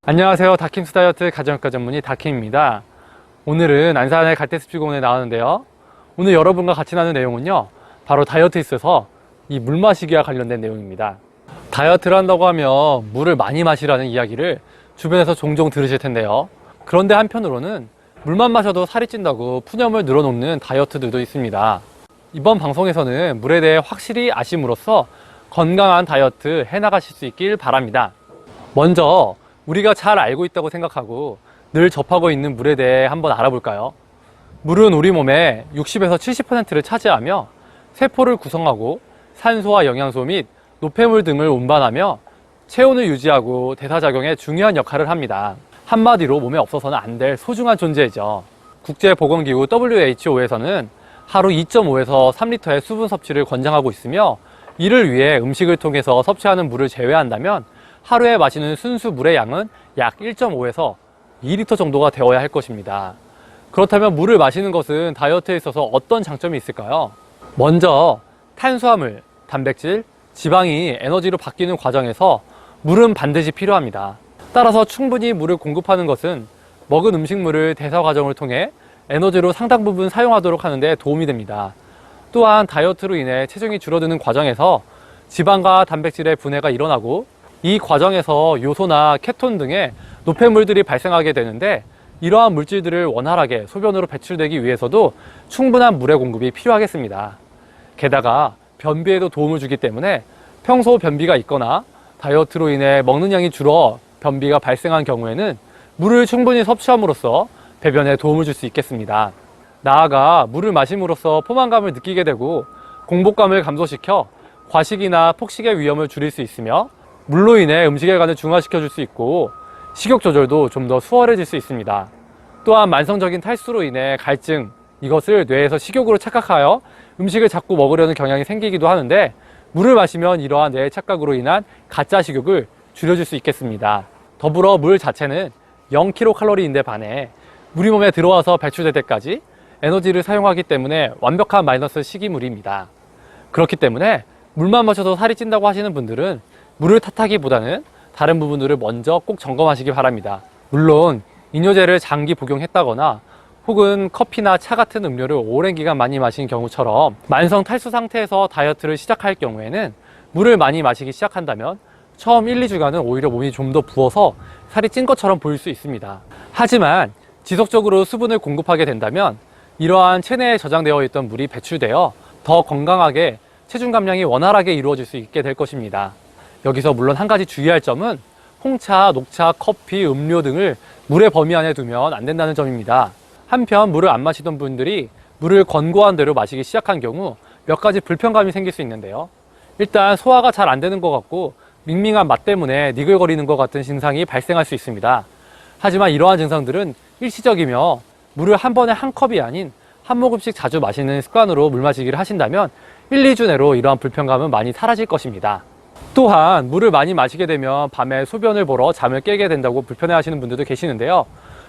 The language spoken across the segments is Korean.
안녕하세요. 다킴스 다이어트 가정학과 전문의 다킴입니다. 오늘은 안산의 갈대숲지공원에 나왔는데요. 오늘 여러분과 같이 나눈 내용은요, 바로 다이어트에 있어서 이 물 마시기와 관련된 내용입니다. 다이어트를 한다고 하면 물을 많이 마시라는 이야기를 주변에서 종종 들으실 텐데요. 그런데 한편으로는 물만 마셔도 살이 찐다고 푸념을 늘어놓는 다이어트들도 있습니다. 이번 방송에서는 물에 대해 확실히 아심으로써 건강한 다이어트 해나가실 수 있길 바랍니다. 먼저 우리가 잘 알고 있다고 생각하고 늘 접하고 있는 물에 대해 한번 알아볼까요? 물은 우리 몸의 60에서 70%를 차지하며 세포를 구성하고 산소와 영양소 및 노폐물 등을 운반하며 체온을 유지하고 대사작용에 중요한 역할을 합니다. 한마디로 몸에 없어서는 안 될 소중한 존재죠. 국제보건기구 WHO에서는 하루 2.5에서 3리터의 수분 섭취를 권장하고 있으며, 이를 위해 음식을 통해서 섭취하는 물을 제외한다면 하루에 마시는 순수 물의 양은 약 1.5에서 2리터 정도가 되어야 할 것입니다. 그렇다면 물을 마시는 것은 다이어트에 있어서 어떤 장점이 있을까요? 먼저 탄수화물, 단백질, 지방이 에너지로 바뀌는 과정에서 물은 반드시 필요합니다. 따라서 충분히 물을 공급하는 것은 먹은 음식물을 대사 과정을 통해 에너지로 상당 부분 사용하도록 하는 데 도움이 됩니다. 또한 다이어트로 인해 체중이 줄어드는 과정에서 지방과 단백질의 분해가 일어나고, 이 과정에서 요소나 케톤 등의 노폐물들이 발생하게 되는데, 이러한 물질들을 원활하게 소변으로 배출되기 위해서도 충분한 물의 공급이 필요하겠습니다. 게다가 변비에도 도움을 주기 때문에 평소 변비가 있거나 다이어트로 인해 먹는 양이 줄어 변비가 발생한 경우에는 물을 충분히 섭취함으로써 배변에 도움을 줄 수 있겠습니다. 나아가 물을 마심으로써 포만감을 느끼게 되고 공복감을 감소시켜 과식이나 폭식의 위험을 줄일 수 있으며, 물로 인해 음식의 간을 중화시켜 줄 수 있고 식욕 조절도 좀 더 수월해질 수 있습니다. 또한 만성적인 탈수로 인해 갈증, 이것을 뇌에서 식욕으로 착각하여 음식을 자꾸 먹으려는 경향이 생기기도 하는데, 물을 마시면 이러한 뇌의 착각으로 인한 가짜 식욕을 줄여줄 수 있겠습니다. 더불어 물 자체는 0kcal인데 반해 물이 몸에 들어와서 배출될 때까지 에너지를 사용하기 때문에 완벽한 마이너스 식이물입니다. 그렇기 때문에 물만 마셔도 살이 찐다고 하시는 분들은 물을 탓하기보다는 다른 부분들을 먼저 꼭 점검하시기 바랍니다. 물론 이뇨제를 장기 복용했다거나 혹은 커피나 차 같은 음료를 오랜 기간 많이 마신 경우처럼 만성 탈수 상태에서 다이어트를 시작할 경우에는 물을 많이 마시기 시작한다면 처음 1, 2주간은 오히려 몸이 좀 더 부어서 살이 찐 것처럼 보일 수 있습니다. 하지만 지속적으로 수분을 공급하게 된다면 이러한 체내에 저장되어 있던 물이 배출되어 더 건강하게 체중 감량이 원활하게 이루어질 수 있게 될 것입니다. 여기서 물론 한 가지 주의할 점은 홍차, 녹차, 커피, 음료 등을 물의 범위 안에 두면 안 된다는 점입니다. 한편 물을 안 마시던 분들이 물을 권고한 대로 마시기 시작한 경우 몇 가지 불편감이 생길 수 있는데요. 일단 소화가 잘 안 되는 것 같고 밍밍한 맛 때문에 니글거리는 것 같은 증상이 발생할 수 있습니다. 하지만 이러한 증상들은 일시적이며, 물을 한 번에 한 컵이 아닌 한 모금씩 자주 마시는 습관으로 물 마시기를 하신다면 1, 2주 내로 이러한 불편감은 많이 사라질 것입니다. 또한 물을 많이 마시게 되면 밤에 소변을 보러 잠을 깨게 된다고 불편해하시는 분들도 계시는데요.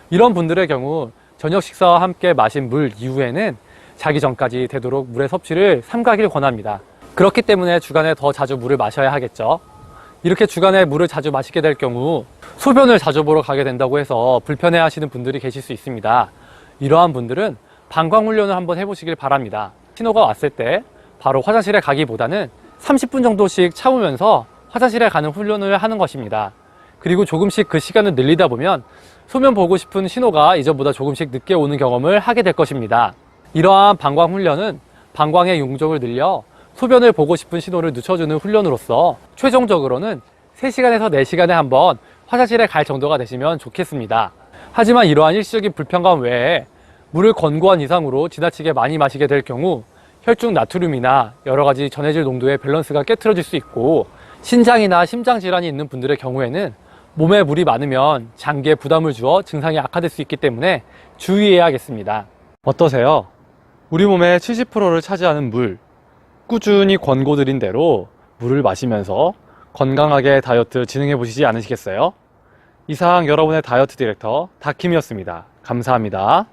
이런 분들의 경우 저녁 식사와 함께 마신 물 이후에는 자기 전까지 되도록 물의 섭취를 삼가길 권합니다. 그렇기 때문에 주간에 더 자주 물을 마셔야 하겠죠. 이렇게 주간에 물을 자주 마시게 될 경우 소변을 자주 보러 가게 된다고 해서 불편해 하시는 분들이 계실 수 있습니다. 이러한 분들은 방광훈련을 한번 해보시길 바랍니다. 신호가 왔을 때 바로 화장실에 가기보다는 30분 정도씩 참으면서 화장실에 가는 훈련을 하는 것입니다. 그리고 조금씩 그 시간을 늘리다 보면 소변 보고 싶은 신호가 이전보다 조금씩 늦게 오는 경험을 하게 될 것입니다. 이러한 방광훈련은 방광의 용적을 늘려 소변을 보고 싶은 신호를 늦춰주는 훈련으로서 최종적으로는 3시간에서 4시간에 한번 화장실에 갈 정도가 되시면 좋겠습니다. 하지만 이러한 일시적인 불편감 외에 물을 권고한 이상으로 지나치게 많이 마시게 될 경우 혈중 나트륨이나 여러 가지 전해질 농도의 밸런스가 깨트려질 수 있고, 신장이나 심장 질환이 있는 분들의 경우에는 몸에 물이 많으면 장기에 부담을 주어 증상이 악화될 수 있기 때문에 주의해야겠습니다. 어떠세요? 우리 몸의 70%를 차지하는 물, 꾸준히 권고드린 대로 물을 마시면서 건강하게 다이어트 진행해 보시지 않으시겠어요? 이상 여러분의 다이어트 디렉터 다킴이었습니다. 감사합니다.